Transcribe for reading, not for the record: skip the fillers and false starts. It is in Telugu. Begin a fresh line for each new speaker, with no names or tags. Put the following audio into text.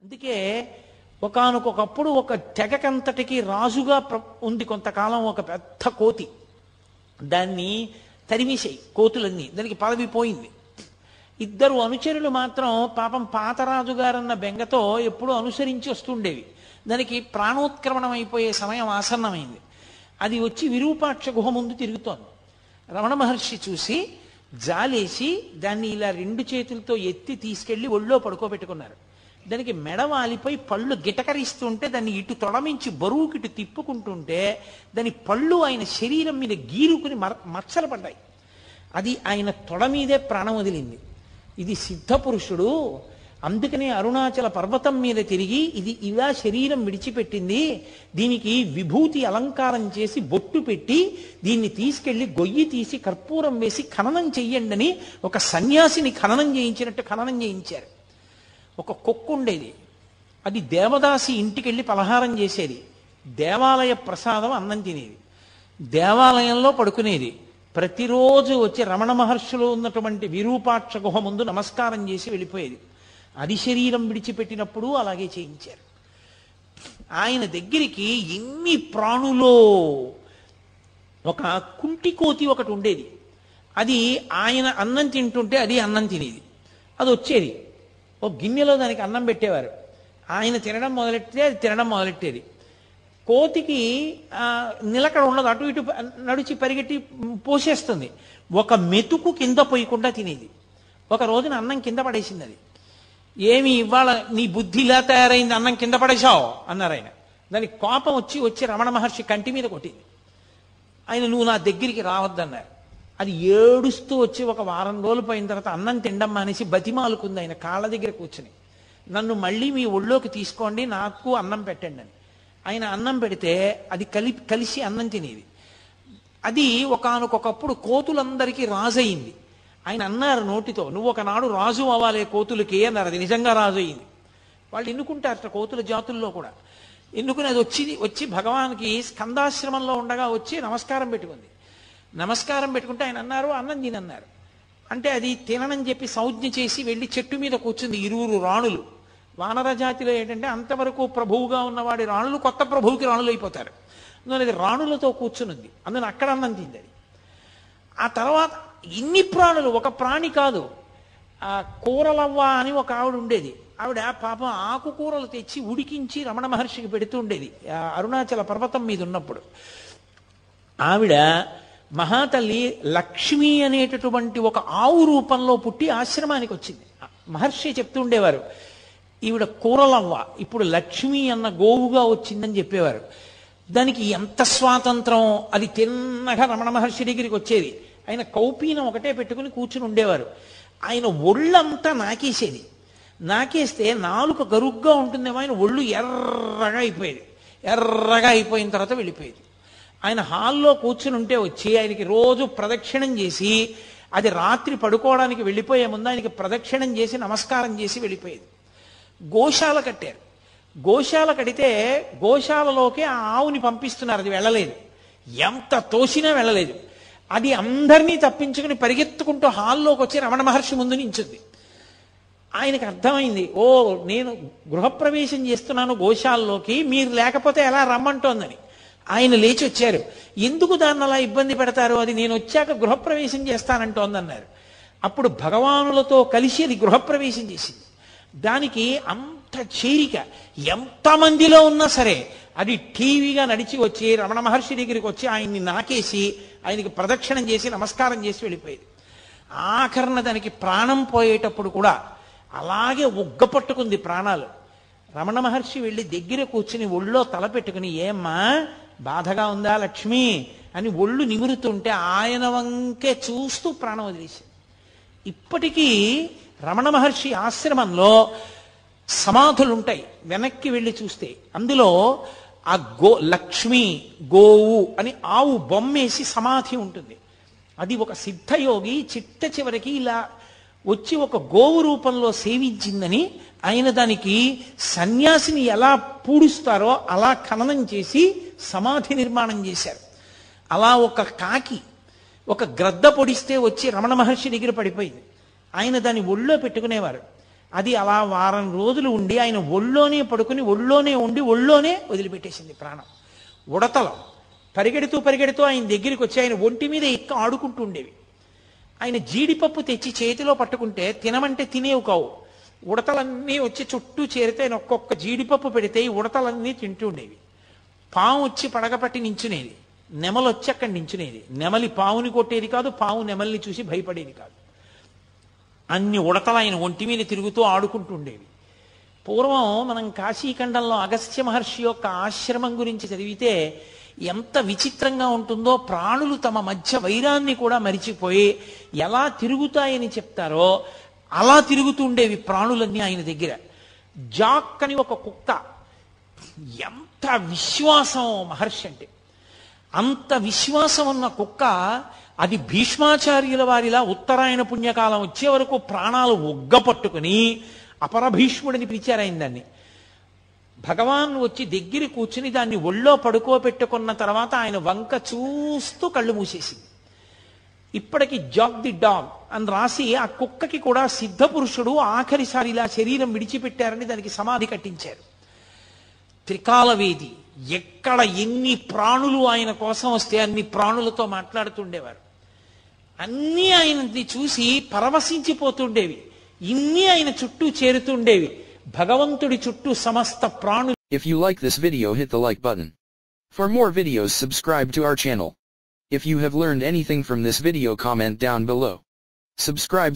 అందుకే ఒకానొకప్పుడు ఒక తెగకంతటికి రాజుగా ఉంది కొంతకాలం ఒక పెద్ద కోతి. దాన్ని తరిమేశాయి కోతులన్నీ, దానికి పదవి పోయింది. ఇద్దరు అనుచరులు మాత్రం పాపం పాతరాజు గారన్న బెంగతో ఎప్పుడూ అనుసరించి వస్తుండేవి. దానికి ప్రాణోత్క్రమణం అయిపోయే సమయం ఆసన్నమైంది. అది వచ్చి విరూపాక్ష గుహ ముందు తిరుగుతోంది. రమణ మహర్షి చూసి జాలేసి దాన్ని ఇలా రెండు చేతులతో ఎత్తి తీసుకెళ్లి ఒళ్ళో పడుకోబెట్టుకున్నారు. దానికి మెడ వాలిపోయి పళ్ళు గిటకరిస్తుంటే దాన్ని ఇటు తొడమించి బరువుకిటు తిప్పుకుంటుంటే దాని పళ్ళు ఆయన శరీరం మీద గీరుకుని మచ్చలు పడ్డాయి. అది ఆయన తొడ మీదే ప్రాణం వదిలింది. ఇది సిద్ధపురుషుడు, అందుకనే అరుణాచల పర్వతం మీద తిరిగి ఇది ఇలా శరీరం విడిచిపెట్టింది, దీనికి విభూతి అలంకారం చేసి బొట్టు పెట్టి దీన్ని తీసుకెళ్లి గొయ్యి తీసి కర్పూరం వేసి ఖననం చెయ్యండి అని ఒక సన్యాసిని ఖననం చేయించినట్టు ఖననం చేయించారు. ఒక కుక్క ఉండేది, అది దేవదాసి ఇంటికెళ్ళి పలహారం చేసేది, దేవాలయ ప్రసాదం అన్నం తినేది, దేవాలయంలో పడుకునేది. ప్రతిరోజు వచ్చి రమణ మహర్షులు ఉన్నటువంటి విరూపాక్ష గుహ ముందు నమస్కారం చేసి వెళ్ళిపోయేది. అది శరీరం విడిచిపెట్టినప్పుడు అలాగే చేయించారు. ఆయన దగ్గరికి ఎన్ని ప్రాణులో ఒక కుంటి కోతి ఒకటి ఉండేది. అది ఆయన అన్నం తింటుంటే అది అన్నం తినేది. అది వచ్చేది, ఒక గిన్నెలో దానికి అన్నం పెట్టేవారు. ఆయన తినడం మొదలెట్టితే అది తినడం మొదలెట్టేది. కోతికి నిలకడ ఉండదు, అటు ఇటు నడిచి పరిగెట్టి పోసేస్తుంది. ఒక మెతుకు కింద పోయకుండా తినేది. ఒక రోజున అన్నం కింద పడేసింది. అది ఏమి ఇవాళ నీ బుద్ధి ఇలా తయారైంది, అన్నం కింద పడేశావు అన్నారు ఆయన. దానికి కోపం వచ్చి రమణ మహర్షి కంటి మీద కొట్టింది. ఆయన నువ్వు నా దగ్గరికి రావద్దన్నారు. అది ఏడుస్తూ వచ్చి ఒక వారం రోజులు పోయిన తర్వాత అన్నం తినడం మానేసి బతిమాలుకుంది ఆయన కాళ్ళ దగ్గర కూర్చుని, నన్ను మళ్ళీ మీ ఒళ్ళోకి తీసుకోండి, నాకు అన్నం పెట్టండి అని. ఆయన అన్నం పెడితే అది కలిసి అన్నం తినేది. అది ఒకానొకప్పుడు కోతులందరికీ రాజు అయింది. ఆయన అన్నారు నోటితో, నువ్వు ఒకనాడు రాజు అవ్వాలే కోతులకి అన్నారు. అది నిజంగా రాజు అయింది. వాళ్ళు ఎన్నుకుంటారట కోతుల జాతుల్లో కూడా. ఎన్నుకుని అది వచ్చి భగవాన్కి స్కందాశ్రమంలో ఉండగా వచ్చి నమస్కారం పెట్టుకుంది. నమస్కారం పెట్టుకుంటే ఆయన అన్నారు అన్నం తినన్నారు. అంటే అది తిననని చెప్పి సంజ్ఞ చేసి వెళ్ళి చెట్టు మీద కూర్చుంది. 20 రాణులు. వానర జాతిలో ఏంటంటే అంతవరకు ప్రభువుగా ఉన్నవాడి రాణులు కొత్త ప్రభువుకి రాణులు అయిపోతారు. అందువల్ల అది రాణులతో కూర్చునుంది. అందులో అక్కడ అన్నం తింది అది. ఆ తర్వాత ఇన్ని ప్రాణులు, ఒక ప్రాణి కాదు. ఆ కూరలవ్వ అని ఒక ఆవిడ ఉండేది. ఆవిడ పాపం ఆకుకూరలు తెచ్చి ఉడికించి రమణ మహర్షికి పెడుతూ ఉండేది అరుణాచల పర్వతం మీద ఉన్నప్పుడు. ఆవిడ మహాతల్లి లక్ష్మి అనేటటువంటి ఒక ఆవు రూపంలో పుట్టి ఆశ్రమానికి వచ్చింది. మహర్షి చెప్తూ ఉండేవారు, ఈవిడ కూరలవ్వ ఇప్పుడు లక్ష్మి అన్న గోవుగా వచ్చిందని చెప్పేవారు. దానికి ఎంత స్వాతంత్రం, అది తిన్నగా రమణ మహర్షి దగ్గరికి వచ్చేది. ఆయన కౌపీనం ఒకటే పెట్టుకుని కూర్చుని ఉండేవారు. ఆయన ఒళ్ళంతా నాకేసేది. నాకేస్తే నాలుక గరుగ్గా ఉంటుందేమో, ఆయన ఒళ్ళు ఎర్రగా అయిపోయేది. ఎర్రగా అయిపోయిన తర్వాత వెళ్ళిపోయేది. ఆయన హాల్లో కూర్చుని ఉంటే వచ్చి ఆయనకి రోజు ప్రదక్షిణం చేసి, అది రాత్రి పడుకోవడానికి వెళ్ళిపోయే ముందు ఆయనకి ప్రదక్షిణం చేసి నమస్కారం చేసి వెళ్ళిపోయేది. గోశాల కట్టారు. గోశాల కడితే గోశాలలోకి ఆ ఆవుని పంపిస్తున్నారు. అది వెళ్ళలేదు, ఎంత తోసినా వెళ్ళలేదు. అది అందరినీ తప్పించుకుని పరిగెత్తుకుంటూ హాల్లోకి వచ్చి రమణ మహర్షి ముందు నించుంది. ఆయనకు అర్థమైంది, ఓ నేను గృహప్రవేశం చేస్తున్నాను గోశాలలోకి, మీరు లేకపోతే ఎలా రమ్మంటోందని. ఆయన లేచి వచ్చారు. ఎందుకు దాన్ని అలా ఇబ్బంది పెడతారు, అది నేను వచ్చాక గృహప్రవేశం చేస్తానంటోందన్నారు. అప్పుడు భగవానులతో కలిసి అది గృహప్రవేశం చేసింది. దానికి అంత చేరిక, ఎంతమందిలో ఉన్నా సరే అది టీవీగా నడిచి వచ్చి రమణ మహర్షి దగ్గరికి వచ్చి ఆయన్ని నాకేసి ఆయనకి ప్రదక్షిణం చేసి నమస్కారం చేసి వెళ్ళిపోయేది. ఆఖరణ దానికి ప్రాణం పోయేటప్పుడు కూడా అలాగే ఉగ్గపట్టుకుంది ప్రాణాలు. రమణ మహర్షి వెళ్ళి దగ్గర కూర్చుని ఒళ్ళో తల పెట్టుకుని, ఏమ్మా బాధగా ఉందా లక్ష్మి అని ఒళ్ళు నిమురుతుంటే ఆయన వంకే చూస్తూ ప్రాణం వదిలేసింది. ఇప్పటికీ రమణ మహర్షి ఆశ్రమంలో సమాధులుంటాయి. వెనక్కి వెళ్ళి చూస్తే అందులో ఆ లక్ష్మి గోవు అని ఆవు బొమ్మేసి సమాధి ఉంటుంది. అది ఒక సిద్ధయోగి చిట్ట చివరికి ఇలా వచ్చి ఒక గోవు రూపంలో సేవించిందని ఆయన దానికి సన్యాసిని ఎలా పూడుస్తారో అలా ఖననం చేసి సమాధి నిర్మాణం చేశారు. అలా ఒక కాకి ఒక గ్రద్ద పొడిస్తే వచ్చి రమణ మహర్షి దగ్గర పడిపోయింది. ఆయన దాన్ని ఒళ్ళో పెట్టుకునేవారు. అది అలా వారం రోజులు ఉండి ఆయన ఒళ్ళోనే పడుకుని ఒళ్ళోనే ఉండి ఒళ్ళోనే వదిలిపెట్టేసింది ప్రాణం. ఉడతలు పరిగెడుతూ పరిగెడుతూ ఆయన దగ్గరికి వచ్చి ఆయన ఒంటి మీద ఎక్క ఆడుకుంటూ ఉండేవి. ఆయన జీడిపప్పు తెచ్చి చేతిలో పట్టుకుంటే తినమంటే తినేవి కావు. ఉడతలన్నీ వచ్చి చుట్టూ చేరితే ఆయన ఒక్కొక్క జీడిపప్పు పెడితే ఈ ఉడతలన్నీ తింటూ ఉండేవి. పాము వచ్చి పడగపట్టి నించునేది, నెమలు వచ్చి అక్కడ నించునేది. నెమలి పావుని కొట్టేది కాదు, పావు నెమల్ని చూసి భయపడేది కాదు. అన్ని ఉడతలు ఆయన ఒంటి మీద తిరుగుతూ ఆడుకుంటూ ఉండేవి. పూర్వం మనం కాశీఖండంలో అగస్త్య మహర్షి యొక్క ఆశ్రమం గురించి చదివితే ఎంత విచిత్రంగా ఉంటుందో. ప్రాణులు తమ మధ్య వైరాన్ని కూడా మరిచిపోయి ఎలా తిరుగుతాయని చెప్తారో అలా తిరుగుతూ ఉండేవి ప్రాణులన్నీ ఆయన దగ్గర. జాక్ అని ఒక కుక్క, ఎంత విశ్వాసం మహర్షి అంటే. అంత విశ్వాసం ఉన్న కుక్క అది భీష్మాచార్యుల వారిలా ఉత్తరాయణ పుణ్యకాలం వచ్చే వరకు ప్రాణాలు ఒగ్గపట్టుకుని అపరభీష్ముడిని పిలిచారు ఆయన దాన్ని. భగవాన్ వచ్చి దగ్గర కూర్చుని దాన్ని ఒళ్ళో పడుకోబెట్టుకున్న తర్వాత ఆయన వంక చూస్తూ కళ్ళు మూసేసింది. ఇప్పటికి జాక్ ది డాగ్ అని రాసి ఆ కుక్కకి కూడా సిద్ధపురుషుడు ఆఖరిసారి ఇలా శరీరం విడిచిపెట్టారని దానికి సమాధి కట్టించారు. త్రికాలవేది, ఎక్కడ ఎన్ని ప్రాణులు ఆయన కోసం వస్తే అన్ని ప్రాణులతో మాట్లాడుతుండేవారు. అన్నీ ఆయనది చూసి పరవశించిపోతుండేవి. ఇన్ని ఆయన చుట్టూ చేరుతుండేవి. భగవంతుడి చుట్టూ సమస్త ప్రాణులు.
If you like this video, hit the like button. For more videos, subscribe to our channel. If you have learned anything from this video, comment down below. Subscribe.